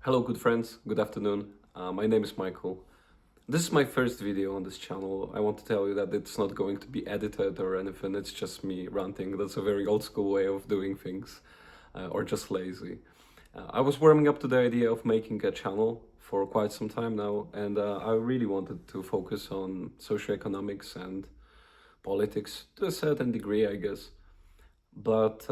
Hello, good friends. Good afternoon. My name is Michael. This is my first video on this channel. I want to tell you that it's not going to be edited or anything. It's just me ranting. That's a very old school way of doing things, or just lazy. I was warming up to the idea of making a channel for quite some time now, and I really wanted to focus on socioeconomics and politics to a certain degree, I guess. But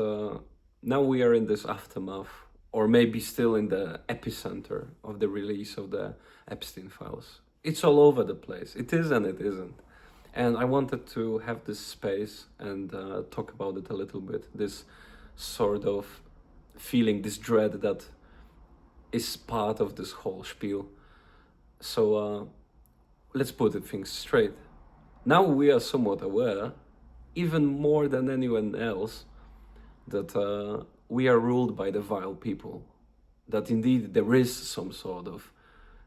now we are in this aftermath, or maybe still in the epicenter of the release of the Epstein files. It's all over the place. It is and it isn't. And I wanted to have this space and talk about it a little bit. This sort of feeling, this dread that is part of this whole spiel. So let's put the things straight. Now we are somewhat aware, even more than anyone else, that we are ruled by the vile people, that indeed there is some sort of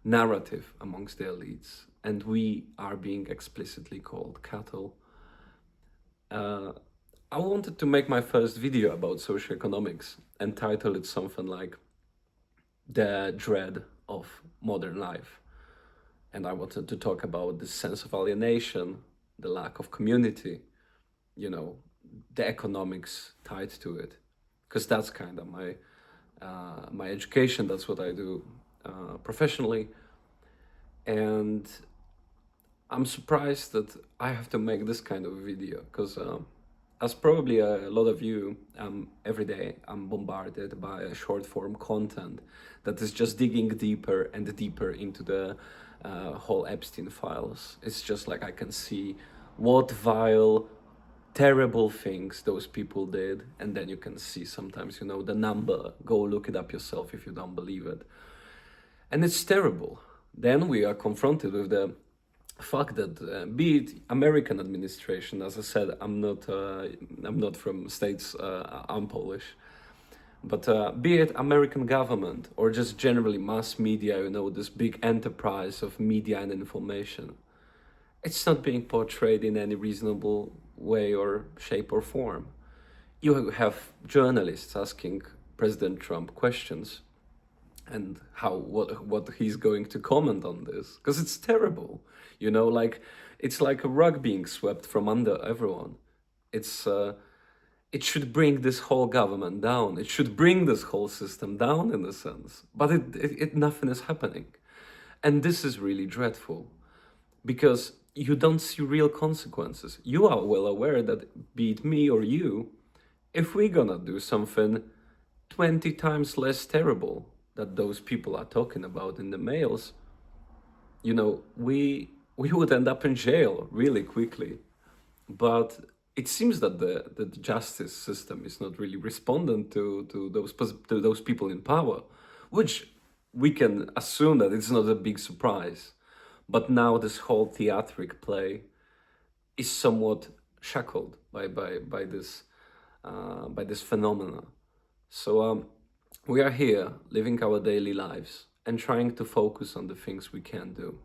narrative amongst the elites, and we are being explicitly called cattle. I wanted to make my first video about socioeconomics and title it something like The Dread of Modern Life. And I wanted to talk about the sense of alienation, the lack of community, the economics tied to it, because that's kind of my education. That's what I do professionally, and I'm surprised that I have to make this kind of video because, as probably a lot of you, every day I'm bombarded by a short form content that is just digging deeper and deeper into the whole Epstein files. It's just like I can see what vile, terrible things those people did, and then you can see sometimes, the number. Go look it up yourself if you don't believe it. And it's terrible. Then we are confronted with the fact that be it American administration, as I said, I'm not from States, I'm Polish, but be it American government or just generally mass media, this big enterprise of media and information, it's not being portrayed in any reasonable way or shape or form. You have journalists asking President Trump questions and what he's going to comment on this, because it's terrible. Like it's like a rug being swept from under everyone. It should bring this whole government down. It should bring this whole system down in a sense, but it nothing is happening, and this is really dreadful because you don't see real consequences. You are well aware that, be it me or you, if we're gonna do something 20 times less terrible that those people are talking about in the mails, we would end up in jail really quickly. But it seems that the justice system is not really responding to those people in power, which we can assume that it's not a big surprise. But now this whole theatric play is somewhat shackled by this phenomena. So we are here living our daily lives and trying to focus on the things we can do.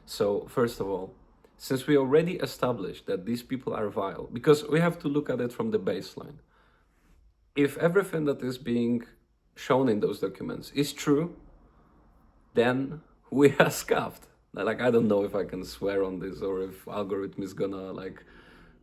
So first of all, since we already established that these people are vile, because we have to look at it from the baseline. If everything that is being shown in those documents is true, then we are scuffed. Like, I don't know if I can swear on this or if algorithm is gonna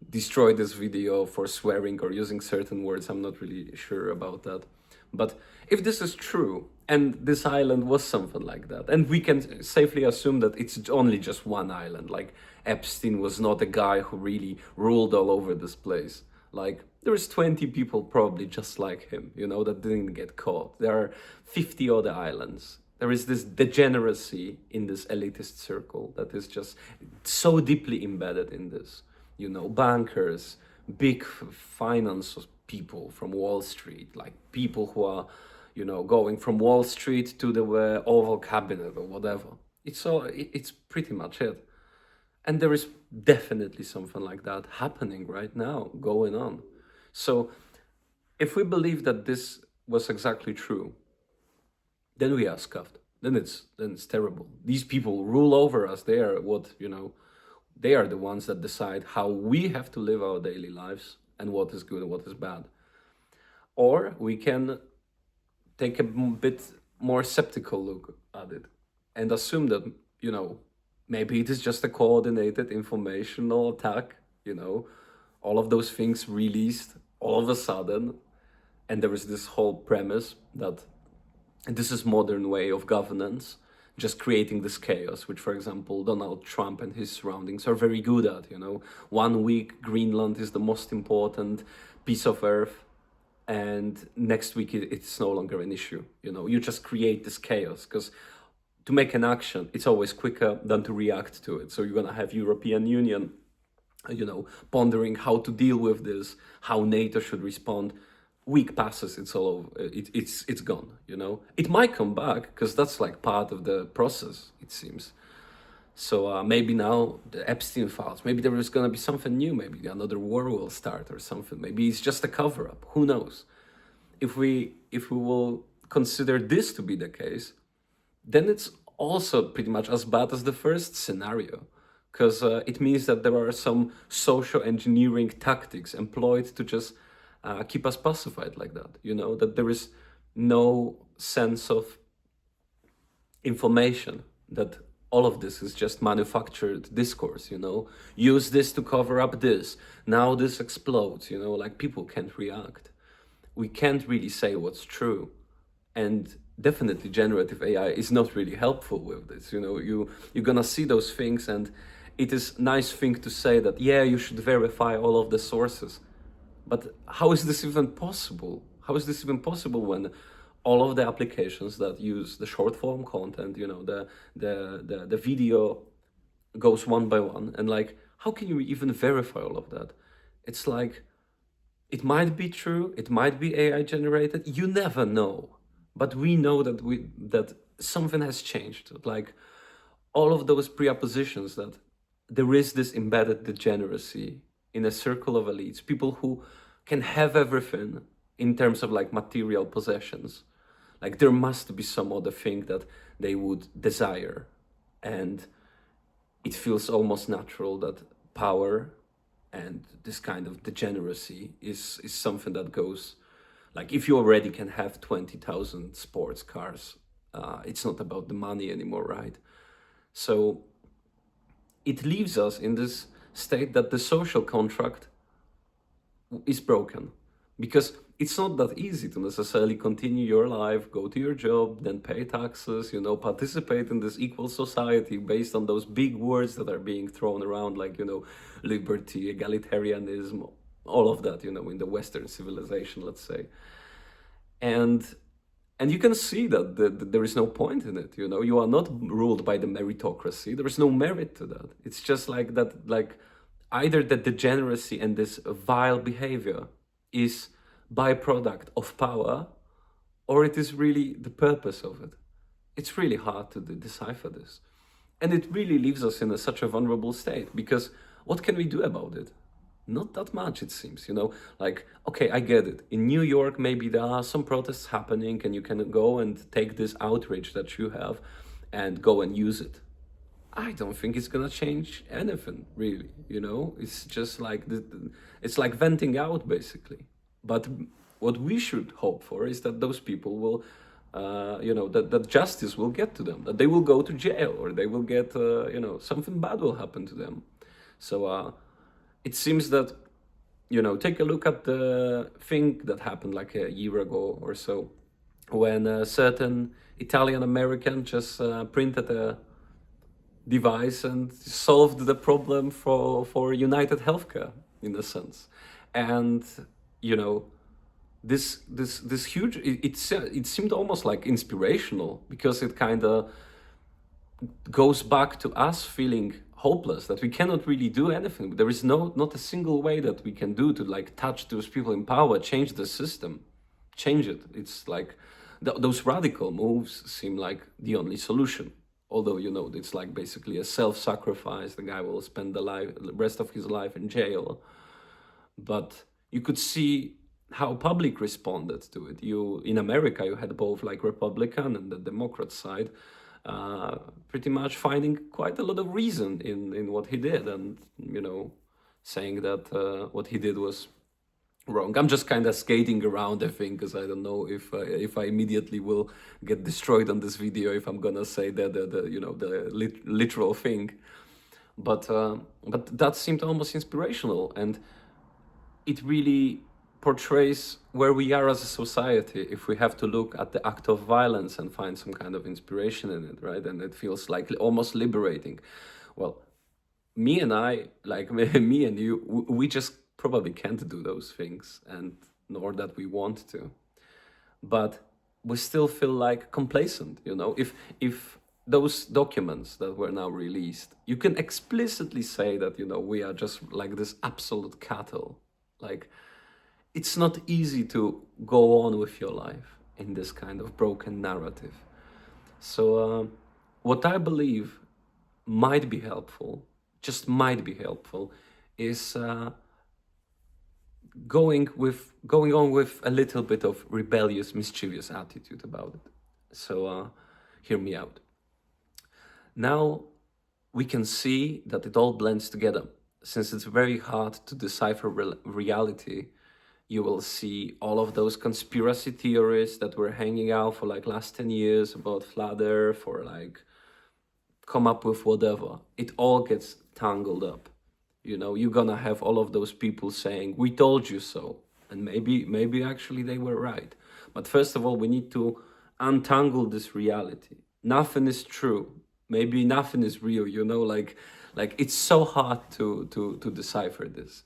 destroy this video for swearing or using certain words. I'm not really sure about that. But if this is true, and this island was something like that, and we can safely assume that it's only just one island, like Epstein was not a guy who really ruled all over this place. Like, there's 20 people probably just like him, that didn't get caught. There are 50 other islands. There is this degeneracy in this elitist circle that is just so deeply embedded in this. Bankers, big finance people from Wall Street, like people who are, going from Wall Street to the Oval Cabinet or whatever. It's pretty much it. And there is definitely something like that happening right now, going on. So if we believe that this was exactly true, then we are scuffed. Then it's terrible. These people rule over us. They are they are the ones that decide how we have to live our daily lives and what is good and what is bad. Or we can take a bit more skeptical look at it and assume that, you know, maybe it is just a coordinated informational attack, you know, all of those things released all of a sudden. And there is this whole premise that this is modern way of governance, just creating this chaos, which, for example, Donald Trump and his surroundings are very good at. You know, one week Greenland is the most important piece of earth, and next week it's no longer an issue. You know, you just create this chaos because to make an action, it's always quicker than to react to it. So you're gonna have European Union, you know, pondering how to deal with this, how NATO should respond. Week passes, it's all over. It's gone. You know, it might come back because that's like part of the process. It seems. So maybe now the Epstein files. Maybe there is gonna be something new. Maybe another war will start or something. Maybe it's just a cover up. Who knows? If we will consider this to be the case, then it's also pretty much as bad as the first scenario, because it means that there are some social engineering tactics employed to just keep us pacified like that. You know, that there is no sense of information, that all of this is just manufactured discourse. You know, use this to cover up this. Now this explodes. You know, like people can't react. We can't really say what's true, and definitely generative AI is not really helpful with this. You know, you're gonna see those things, and it is nice thing to say that, yeah, you should verify all of the sources, but how is this even possible? How is this even possible when all of the applications that use the short form content, you know, the video goes one by one, and like, how can you even verify all of that? It's like, it might be true, it might be AI generated, you never know. But we know that something has changed. Like all of those presuppositions that there is this embedded degeneracy in a circle of elites, people who can have everything in terms of like material possessions. Like there must be some other thing that they would desire. And it feels almost natural that power and this kind of degeneracy is something that goes, like, if you already can have 20,000 sports cars, it's not about the money anymore, right? So it leaves us in this state that the social contract is broken, because it's not that easy to necessarily continue your life, go to your job, then pay taxes, you know, participate in this equal society based on those big words that are being thrown around, like, you know, liberty, egalitarianism, all of that, you know, in the Western civilization, let's say. And you can see that there is no point in it. You know, you are not ruled by the meritocracy. There is no merit to that. It's just like that, like either the degeneracy and this vile behavior is byproduct of power, or it is really the purpose of it. It's really hard to decipher this, and it really leaves us in such a vulnerable state, because what can we do about it? Not that much, it seems. You know, like, okay, I get it. In New York, maybe there are some protests happening, and you can go and take this outrage that you have and go and use it. I don't think it's gonna change anything, really. You know, it's just like it's like venting out, basically. But what we should hope for is that those people will, you know, that justice will get to them, that they will go to jail, or they will get, you know, something bad will happen to them. So it seems that, you know, take a look at the thing that happened like a year ago or so, when a certain Italian American just printed a device and solved the problem for United Healthcare, in a sense. And, you know, this huge, it seemed almost like inspirational, because it kind of goes back to us feeling hopeless, that we cannot really do anything. There is not a single way that we can do to like touch those people in power, change the system, change it. It's like those radical moves seem like the only solution. Although, you know, it's like basically a self-sacrifice. The guy will spend the rest of his life in jail. But you could see how public responded to it. In America, you had both like Republican and the Democrat side pretty much finding quite a lot of reason in what he did, and, you know, saying that what he did was wrong. I'm just kind of skating around, I think, because I don't know if I immediately will get destroyed on this video if I'm gonna say the you know the literal thing. But that seemed almost inspirational, and it really portrays where we are as a society if we have to look at the act of violence and find some kind of inspiration in it, right? And it feels like almost liberating. Well, me and I, like me and you, we just probably can't do those things, and nor that we want to. But we still feel like complacent, you know. If those documents that were now released, you can explicitly say that, you know, we are just like this absolute cattle. Like, it's not easy to go on with your life in this kind of broken narrative. So, what I believe might be helpful, just might be helpful, is going on with a little bit of rebellious, mischievous attitude about it. So, hear me out. Now we can see that it all blends together. Since it's very hard to decipher reality, you will see all of those conspiracy theories that were hanging out for like last 10 years about flat earth, or like come up with whatever. It all gets tangled up. You know, you're gonna have all of those people saying, "We told you so," and maybe actually they were right. But first of all, we need to untangle this reality. Nothing is true. Maybe nothing is real. You know, like it's so hard to decipher this.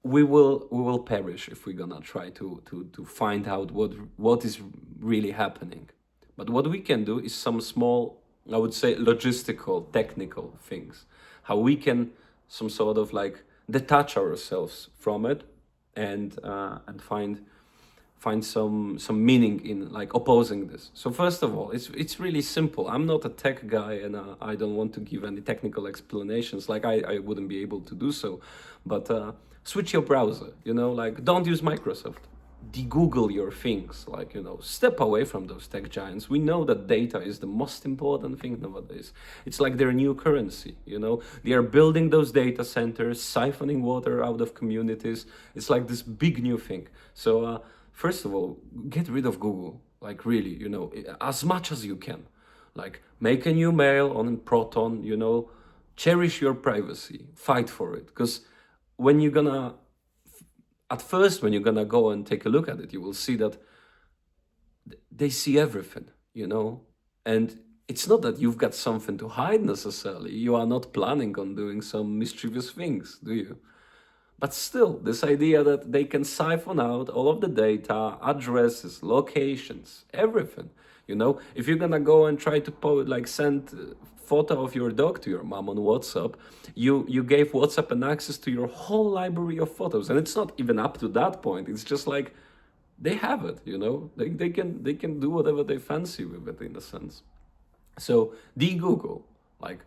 We will perish if we're gonna try to find out what is really happening. But what we can do is some small, I would say, logistical, technical things. How we can some sort of like detach ourselves from it, and find some meaning in like opposing this. So first of all, it's really simple. I'm not a tech guy, and I don't want to give any technical explanations. Like I wouldn't be able to do so. But switch your browser. You know, like don't use Microsoft. De-Google your things. Like, you know, step away from those tech giants. We know that data is the most important thing nowadays. It's like their new currency. You know, they are building those data centers, siphoning water out of communities. It's like this big new thing. So first of all, get rid of Google. Like really, you know, as much as you can. Like make a new mail on Proton. You know, cherish your privacy. Fight for it, because when you're gonna at first, when you're gonna go and take a look at it, you will see that they see everything, you know? And it's not that you've got something to hide necessarily. You are not planning on doing some mischievous things, do you? But still, this idea that they can siphon out all of the data, addresses, locations, everything. You know, if you're gonna go and try to like send a photo of your dog to your mom on WhatsApp, you gave WhatsApp an access to your whole library of photos, and it's not even up to that point. It's just like they have it. You know, they can do whatever they fancy with it in a sense. So de-Google, like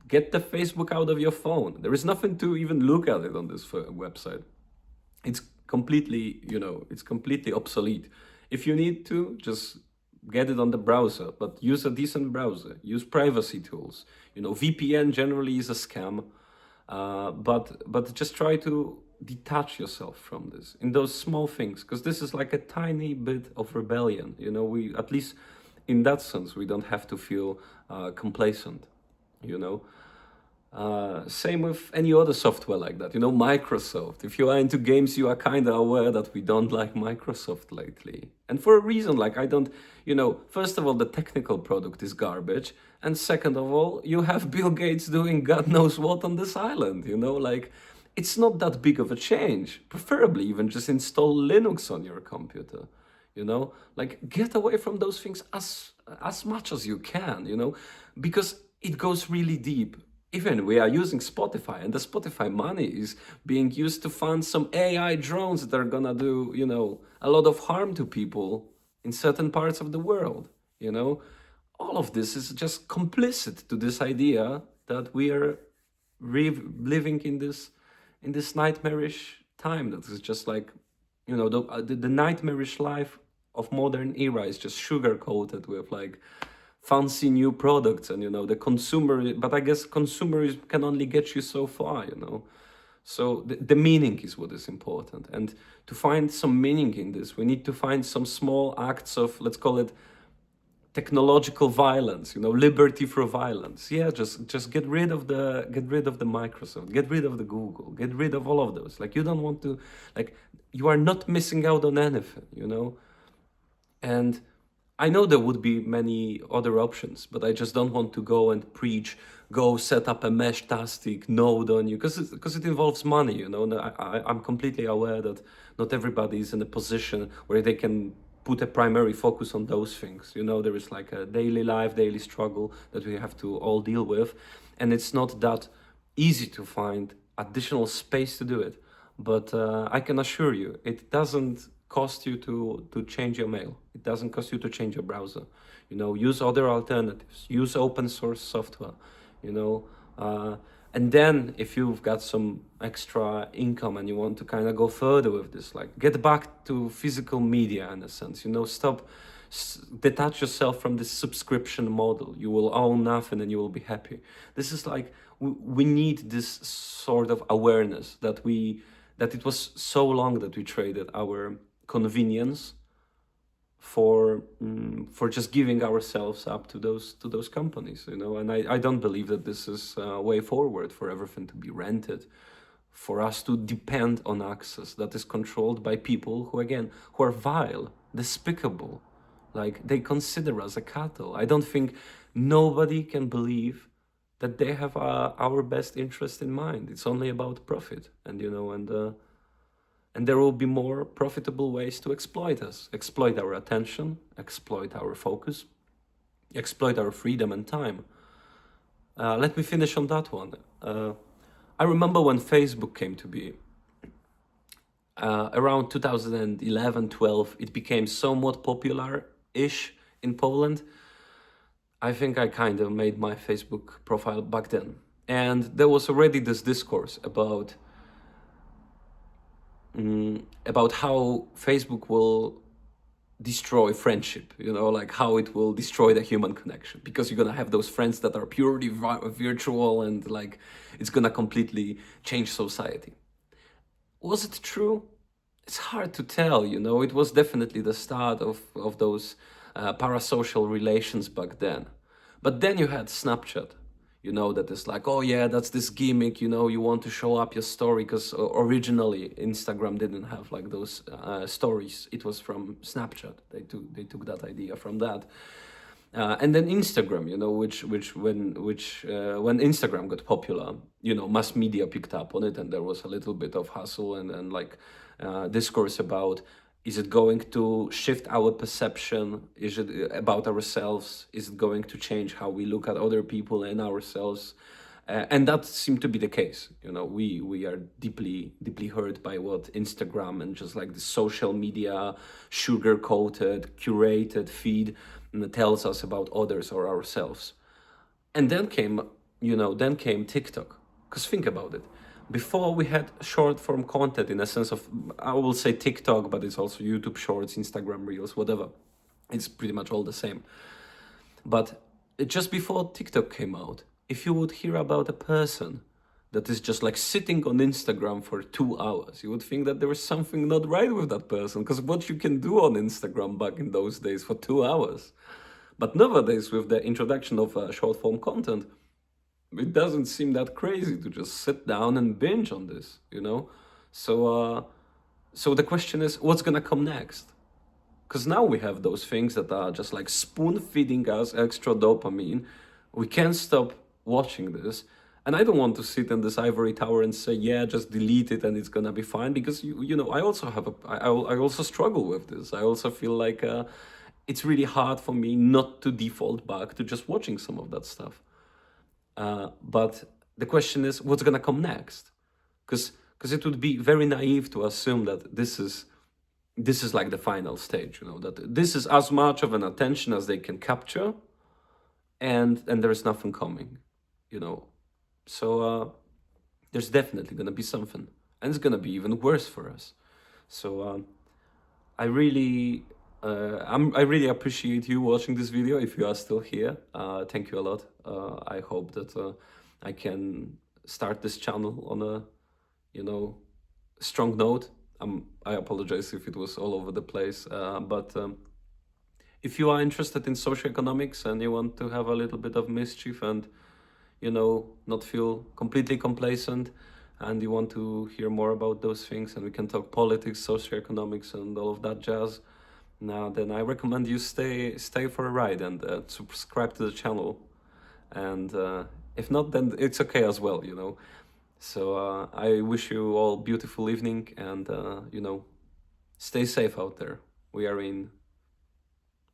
get the Facebook out of your phone. There is nothing to even look at it on this website. It's completely, you know, it's completely obsolete. If you need to, just get it on the browser, but use a decent browser. Use privacy tools. You know, VPN generally is a scam, but just try to detach yourself from this in those small things, because this is like a tiny bit of rebellion. You know, we at least in that sense we don't have to feel complacent. You know, same with any other software like that. You know, Microsoft. If you are into games, you are kind of aware that we don't like Microsoft lately. And for a reason, like I don't, you know, first of all, the technical product is garbage. And second of all, you have Bill Gates doing God knows what on this island, you know, like it's not that big of a change. Preferably even just install Linux on your computer, you know, like get away from those things as much as you can, you know, because it goes really deep. Even we are using Spotify, and the Spotify money is being used to fund some AI drones that are gonna do, you know, a lot of harm to people in certain parts of the world. You know, all of this is just complicit to this idea that we are living in this nightmarish time that is just like, you know, the nightmarish life of modern era is just sugar coated with like fancy new products, and you know the consumer, but I guess consumerism can only get you so far, you know. So the meaning is what is important. And to find some meaning in this, we need to find some small acts of, let's call it, technological violence, liberty for violence. Yeah, just get rid of the Microsoft, get rid of the Google, get rid of all of those. Like, you don't want to, like, you are not missing out on anything. And I know there would be many other options, but I just don't want to go and preach, go set up a mesh-tastic node on you, because it involves money. And I'm completely aware that not everybody is in a position where they can put a primary focus on those things. There is like a daily life, daily struggle that we have to all deal with, and it's not that easy to find additional space to do it. But I can assure you, it doesn't cost you to change your mail. It doesn't cost you to change your browser. Use other alternatives. Use open source software. You know, uh, and then if you've got some extra income and you want to kind of go further with this, like, get back to physical media in a sense. Stop, detach yourself from this subscription model. You will own nothing and you will be happy. This is like, we need this sort of awareness that it was so long that we traded our convenience for just giving ourselves up to those companies. And I don't believe that this is a way forward for everything to be rented, for us to depend on access that is controlled by people who are vile, despicable. Like, they consider us a cattle. I don't think nobody can believe that they have our best interest in mind. It's only about profit, and there will be more profitable ways to exploit us, exploit our attention, exploit our focus, exploit our freedom and time. Let me finish on that one. I remember when Facebook came to be. Around 2011, 12, it became somewhat popular-ish in Poland. I think I kind of made my Facebook profile back then. And there was already this discourse about how Facebook will destroy friendship, like how it will destroy the human connection, because you're gonna have those friends that are purely virtual, and like, it's gonna completely change society. Was it true? It's hard to tell. It was definitely the start of those parasocial relations back then. But then you had Snapchat, that is like, oh yeah, that's this gimmick, you want to show up your story, because originally Instagram didn't have like those stories. It was from Snapchat. They took that idea from that. And then Instagram, when Instagram got popular, mass media picked up on it, and there was a little bit of hustle and like discourse about, is it going to shift our perception? Is it about ourselves? Is it going to change how we look at other people and ourselves? And that seemed to be the case. We are deeply, deeply hurt by what Instagram and just like the social media sugar-coated, curated feed tells us about others or ourselves. And then came TikTok. Because think about it. Before, we had short form content, in a sense of, I will say TikTok, but it's also YouTube Shorts, Instagram Reels, whatever. It's pretty much all the same. But just before TikTok came out, if you would hear about a person that is just like sitting on Instagram for 2 hours, you would think that there is something not right with that person, because what you can do on Instagram back in those days for 2 hours. But nowadays, with the introduction of short form content, it doesn't seem that crazy to just sit down and binge on this. So the question is, what's gonna come next? Because now we have those things that are just like spoon feeding us extra dopamine. We can't stop watching this. And I don't want to sit in this ivory tower and say, yeah, just delete it and it's gonna be fine. Because I also I also struggle with this. I also feel like it's really hard for me not to default back to just watching some of that stuff. But the question is, what's gonna come next? Because it would be very naive to assume that this is like the final stage. That this is as much of an attention as they can capture, and there's nothing coming. So there's definitely gonna be something, and it's gonna be even worse for us. So I really, I really appreciate you watching this video. If you are still here, thank you a lot. I hope that I can start this channel on a you know, strong note. I apologize if it was all over the place, but if you are interested in socioeconomics and you want to have a little bit of mischief and, not feel completely complacent, and you want to hear more about those things, and we can talk politics, socioeconomics, and all of that jazz, now then I recommend you stay for a ride and subscribe to the channel. And if not, then it's okay as well, So I wish you all beautiful evening, and stay safe out there. We are in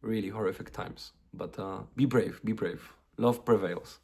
really horrific times, but be brave, be brave. Love prevails.